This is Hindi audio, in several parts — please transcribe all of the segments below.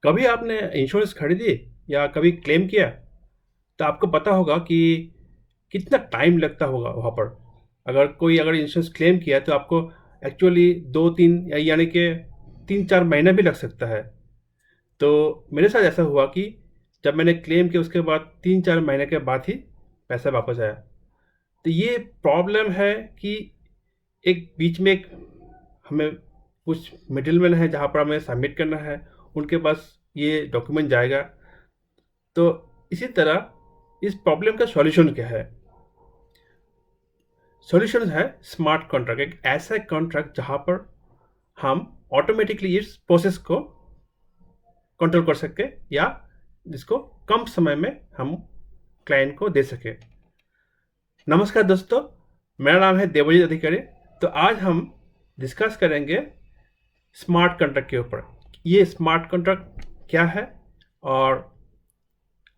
कभी आपने इंश्योरेंस खरीदी या कभी क्लेम किया तो आपको पता होगा कि कितना टाइम लगता होगा वहाँ पर। अगर इंश्योरेंस क्लेम किया तो आपको एक्चुअली 2-3 यानी कि 3-4 महीने भी लग सकता है। तो मेरे साथ ऐसा हुआ कि जब मैंने क्लेम किया उसके बाद 3-4 महीने के बाद ही पैसा वापस आया। तो ये प्रॉब्लम है कि एक बीच में एक हमें कुछ मिडिलमैन है जहाँ पर हमें सबमिट करना है, उनके पास ये डॉक्यूमेंट जाएगा। तो इसी तरह इस प्रॉब्लम का सॉल्यूशन क्या है? सॉल्यूशन है स्मार्ट कॉन्ट्रैक्ट, एक ऐसा कॉन्ट्रैक्ट जहाँ पर हम ऑटोमेटिकली इस प्रोसेस को कंट्रोल कर सके या जिसको कम समय में हम क्लाइंट को दे सके। नमस्कार दोस्तों, मेरा नाम है देवजीत अधिकारी। तो आज हम डिस्कस करेंगे स्मार्ट कॉन्ट्रैक्ट के ऊपर। ये स्मार्ट कॉन्ट्रैक्ट क्या है और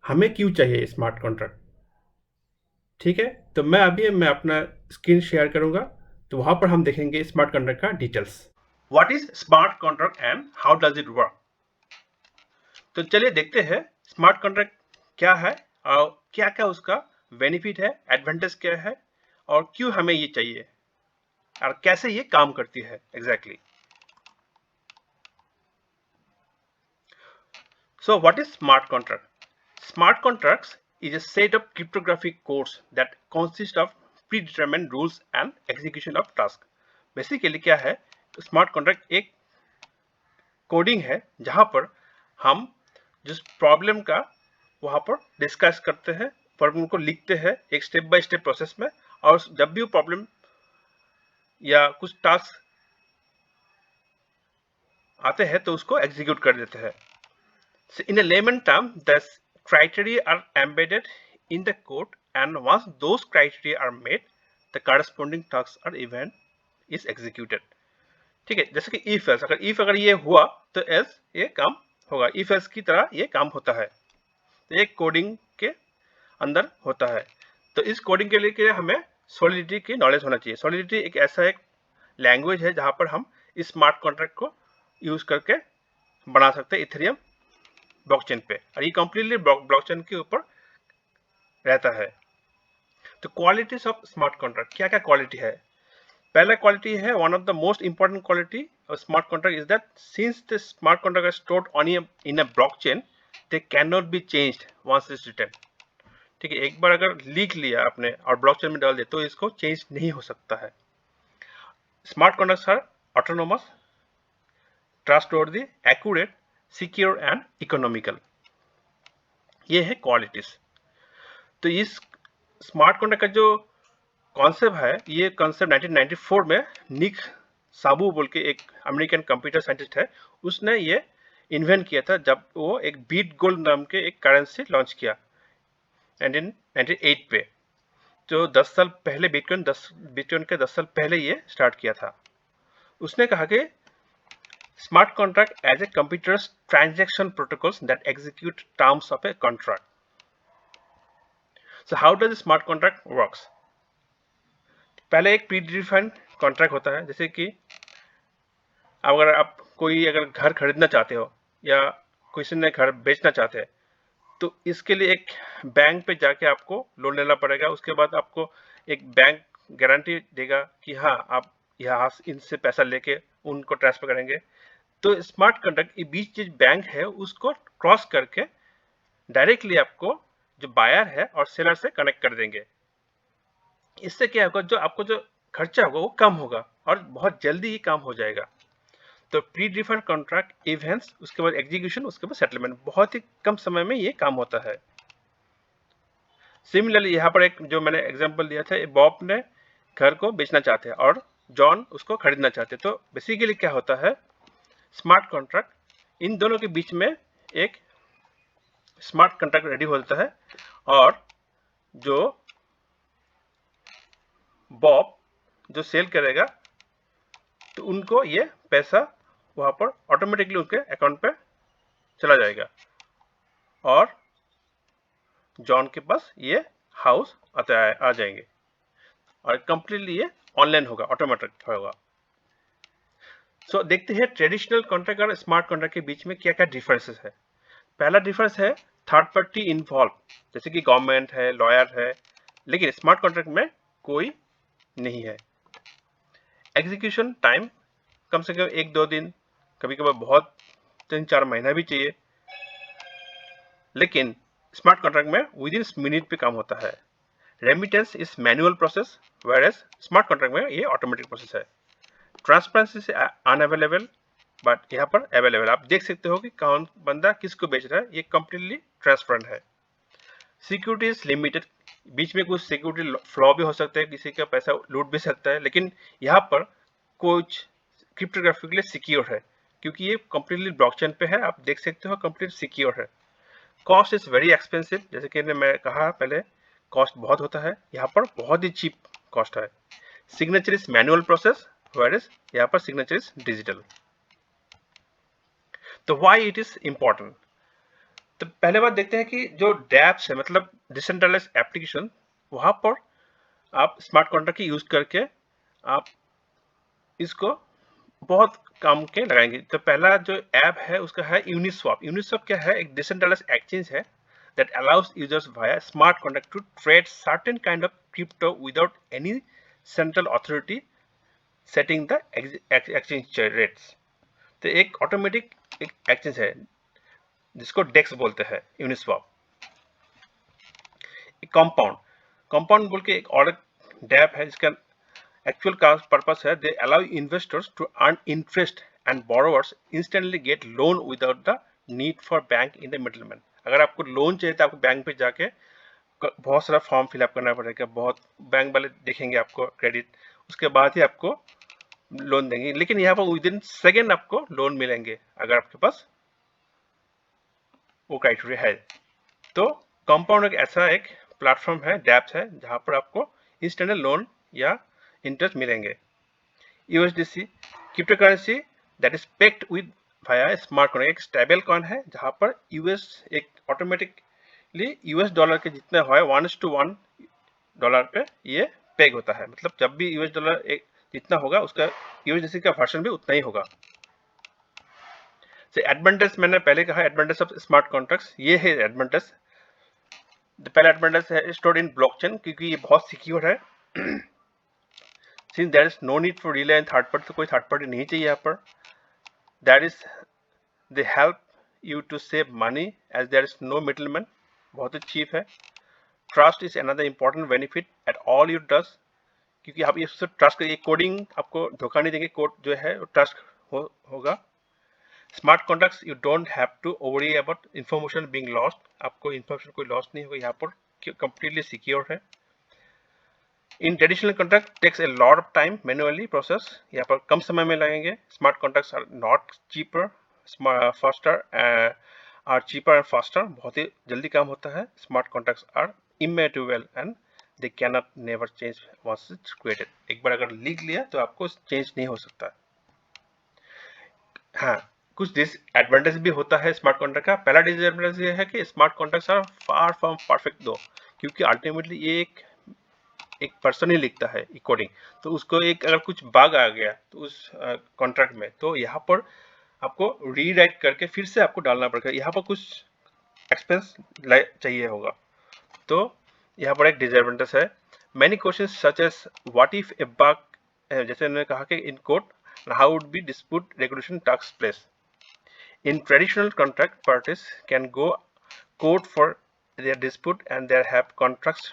हमें क्यों चाहिए स्मार्ट कॉन्ट्रैक्ट। ठीक है, तो मैं अपना स्क्रीन शेयर करूंगा। तो वहां पर हम देखेंगे स्मार्ट कॉन्ट्रैक्ट का details. What is smart contract and how does it work. तो चलिए देखते हैं स्मार्ट कॉन्ट्रैक्ट क्या है और क्या क्या उसका बेनिफिट है, एडवांटेज क्या है और क्यों हमें ये चाहिए और कैसे ये काम करती है exactly. So what is smart contract? Smart contracts is a set of cryptographic codes that consist of predetermined rules and execution of task. Basically क्या है, स्मार्ट कॉन्ट्रैक्ट एक कोडिंग है जहां पर हम जिस प्रॉब्लम का वहां पर डिस्कस करते हैं, प्रॉब्लम को लिखते हैं एक स्टेप बाय स्टेप प्रोसेस में, और जब भी वो प्रॉब्लम या कुछ टास्क आते हैं तो उसको एग्जीक्यूट कर देते हैं। So in a layman term, the criteria are embedded in the code, and once those criteria are met, the corresponding task or event is executed. ठीक है, जैसे कि if else, अगर ये हुआ तो else ये काम होगा। if else की तरह ये काम होता है। तो ये कोडिंग के अंदर होता है। तो इस कोडिंग के लिए हमें सॉलिडिटी की नॉलेज होना चाहिए। सॉलिडिटी एक लैंग्वेज है जहां पर हम इस स्मार्ट कॉन्ट्रैक्ट को यूज करके बना सकते हैं इथेरियम ब्लॉकचेन पे, और ये कंप्लीटली ब्लॉकचेन के ऊपर रहता है। तो क्वालिटीज ऑफ स्मार्ट कॉन्ट्रैक्ट, क्या क्या क्वालिटी है। पहला क्वालिटी है, one of the most important quality of smart contract is that since the smart contract are stored on in a blockchain, they can not be changed once it's written. ठीक है, एक बार अगर लिख लिया आपने और ब्लॉकचेन में डाल दिया तो इसको चेंज नहीं हो सकता है। Smart contracts are autonomous, trustworthy, accurate, secure and economical. ये है क्वालिटीज। तो इस स्मार्ट कॉन्ट्रैक्ट का जो कॉन्सेप्ट है, ये कॉन्सेप्ट 1994 में निक साबू बोल के एक अमेरिकन कंप्यूटर साइंटिस्ट है, उसने ये इन्वेंट किया था जब वो एक बीट गोल्ड नाम के एक करेंसी लॉन्च किया 1998 पे। जो 10 साल पहले बिटकॉइन के 10 साल पहले ये स्टार्ट किया था। उसने कहा कि smart contract as a computers transaction protocols that execute terms of a contract. So how does smart contract works. पहले एक प्री डिफाइंड कॉन्ट्रैक्ट होता है, जैसे कि अगर घर खरीदना चाहते हो या किसी ने घर बेचना चाहते हैं, तो इसके लिए एक बैंक पे जाके आपको लोन लेना पड़ेगा। उसके बाद आपको एक बैंक गारंटी देगा कि हाँ, आप यहाँ इनसे पैसा लेके उनको ट्रांसफर करेंगे। तो स्मार्ट कॉन्ट्रैक्ट ये बीच जो बैंक है उसको क्रॉस करके डायरेक्टली आपको जो बायर है और सेलर से कनेक्ट कर देंगे। इससे क्या होगा, जो खर्चा होगा वो कम होगा और बहुत जल्दी ही काम हो जाएगा। तो प्री डिफाइंड कॉन्ट्रैक्ट इवेंट्स, उसके बाद एग्जीक्यूशन, उसके बाद सेटलमेंट, बहुत ही कम समय में ये काम होता है। सिमिलरली यहाँ पर एक जो मैंने एग्जांपल दिया था, बॉब ने घर को बेचना चाहते हैं और जॉन उसको खरीदना चाहते हैं। तो बेसिकली क्या होता है, स्मार्ट कॉन्ट्रैक्ट इन दोनों के बीच में एक स्मार्ट कॉन्ट्रैक्ट रेडी हो जाता है, और जो बॉब जो सेल करेगा तो उनको ये पैसा वहां पर ऑटोमेटिकली उनके अकाउंट पे चला जाएगा, और जॉन के पास ये हाउस आ जाएंगे, और कंप्लीटली ये ऑनलाइन होगा, ऑटोमेटिक होगा। सो देखते हैं ट्रेडिशनल कॉन्ट्रैक्ट और स्मार्ट कॉन्ट्रैक्ट के बीच में क्या क्या डिफरेंसेस है। पहला डिफरेंस है थर्ड पार्टी इन्वॉल्व, जैसे कि गवर्नमेंट है, लॉयर है, लेकिन स्मार्ट कॉन्ट्रैक्ट में कोई नहीं है। एग्जीक्यूशन टाइम कम से कम 1-2 दिन, कभी कभार बहुत 3-4 महीना भी चाहिए, लेकिन स्मार्ट कॉन्ट्रैक्ट में विद इन मिनट पे काम होता है। Remittance is manual process, whereas smart contract में ये ऑटोमेटिक प्रोसेस है। ट्रांसपेरेंसी से अनअवेलेबल, बट यहाँ पर अवेलेबल। आप देख सकते हो कि कौन बंदा किसको बेच रहा है, ये कंप्लीटली ट्रांसपेरेंट है। सिक्योरिटी इज लिमिटेड, बीच में कुछ सिक्योरिटी फ्लॉ भी हो सकता है, किसी का पैसा लूट भी सकता है, लेकिन यहाँ पर कुछ क्रिप्टोग्राफिकली सिक्योर है, क्योंकि ये कंप्लीटली ब्लॉकचेन पे है। आप देख सकते हो कंप्लीट सिक्योर है। कॉस्ट इज वेरी एक्सपेंसिव, जैसे कि मैं कहा पहले, कॉस्ट बहुत होता है, यहाँ पर बहुत ही चीप कॉस्ट है। Signature is manual process, where यहाँ पर सिग्नेचर इज डिजिटल। तो व्हाई इट इज इंपॉर्टेंट, तो पहले बात देखते हैं कि जो डैप्स है, मतलब डिसेंट्रलाइज एप्लीकेशन, वहां पर आप स्मार्ट कॉन्ट्रैक्ट की यूज करके आप इसको बहुत काम के लगाएंगे। तो पहला जो ऐप है उसका है यूनिस्वैप। यूनिस्वैप क्या है, एक डिसेंट्रलाइज एक्सचेंज है that allows users via smart contract to trade certain kind of crypto without any central authority setting the exchange rates। तो एक ऑटोमेटिक एक एक्सचेंज है जिसको डेक्स बोलते हैं यूनिस्वैप। कंपाउंड, कंपाउंड बोल के एक और डैप है जिसका एक्चुअल पर्पस है, they allow investors to earn interest and borrowers instantly get loan without the need for bank in the middleman. अगर आपको लोन चाहिए तो आपको बैंक पे जाके बहुत सारा फॉर्म फिलअप करना पड़ेगा, बहुत बैंक वाले देखेंगे आपको क्रेडिट, उसके बाद ही आपको लोन देंगे, लेकिन यहाँ पर विद इन सेकेंड आपको लोन मिलेंगे अगर आपके पास वो क्राइटेरिया है। तो कंपाउंड एक ऐसा एक प्लेटफॉर्म है, डैप्स है, जहां पर आपको इंस्टेंट लोन या इंटरेस्ट मिलेंगे। USDC crypto currency that is packed with via smart coin, एक स्टेबल कॉइन है जहां पर यूएस एक ऑटोमेटिकली यूएस डॉलर के जितना है 1:1 डॉलर पे ये पेग होता है, मतलब जब भी यूएस डॉलर एक जितना होगा उसका यूएसडीसी का वर्जन भी उतना ही होगा। एडवांटेज मैंने पहले कहा, एडवांटेज ऑफ स्मार्ट कॉन्ट्रैक्ट्स ये है एडवांटेज। पहला एडवांटेज है स्टोर्ड इन ब्लॉकचेन, क्योंकि ये बहुत सिक्योर है। Since there is no need for rely on third party, तो कोई थर्ड पार्टी नहीं चाहिए यहाँ पर। That is they help you to save money as there is no middleman, बहुत ही चीप है। Trust is another important benefit at all your does, क्योंकि आप ये ट्रस्ट करिए, कोडिंग आपको धोखा नहीं देंगे, कोड जो है वो ट्रस्ट होगा। Smart contracts you don't have to worry about information being lost, आपको इंफॉर्मेशन कोई लॉस नहीं होगा, यहाँ पर कंप्लीटली सिक्योर है। In traditional contract takes a lot of time manually process, यहाँ पर कम समय में लगेंगे। Smart contracts are not cheaper, faster are cheaper and faster, बहुत ही जल्दी काम होता है। Smart contracts are immutable and they can not never change once it's created, एक बार अगर लिख लिया तो आपको चेंज नहीं हो सकता। हाँ, कुछ डिसएडवांटेज भी होता है स्मार्ट कॉन्ट्रैक्ट का। पहला डिसएडवांटेज ये है कि smart contracts are far from perfect though, क्योंकि अल्टीमेटली ये एक पर्सन ही लिखता है कोडिंग, तो उसको एक अगर कुछ बग आ गया तो उस कॉन्ट्रैक्ट में, तो यहाँ पर आपको रीराइट करके फिर से आपको डालना पड़ेगा, यहाँ पर कुछ एक्सपेंस चाहिए होगा, तो यहाँ पर एक डिसएडवांटेज है। Many questions such as what if a bug, जैसे मैंने कहा कि in code how would be dispute resolution takes place. In traditional contract, parties can go court for their dispute and they have contracts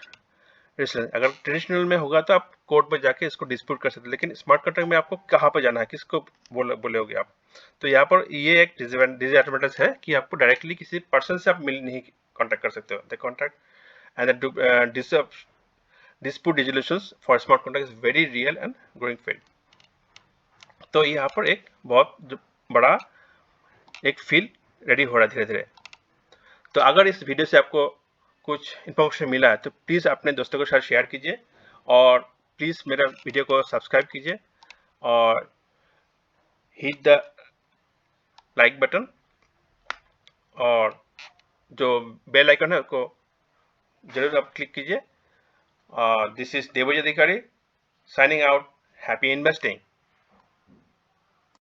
resolution। अगर ट्रेडिशनल में होगा तो आप कोर्ट में जाके इसको डिस्प्यूट कर सकते हैं, लेकिन स्मार्ट कॉन्ट्रैक्ट में आपको कहाँ पर जाना है, किसको बोलोगे आप, तो यहाँ पर ये एक डिसएडवांटेज है कि आपको डायरेक्टली किसी पर्सन से आप मिल नहीं कॉन्टैक्ट कर सकते हो। The contract and the dispute resolutions for smart contract is very real and growing field। तो यहाँ पर एक बहुत बड़ा एक फील्ड रेडी हो रहा है धीरे धीरे। तो अगर इस वीडियो से आपको कुछ इन्फॉर्मेशन मिला है तो प्लीज़ अपने दोस्तों के साथ शेयर कीजिए, और प्लीज़ मेरा वीडियो को सब्सक्राइब कीजिए और हिट द लाइक बटन, और जो बेल आइकन है उसको जरूर आप क्लिक कीजिए। दिस इज देवजी अधिकारी साइनिंग आउट। Happy investing.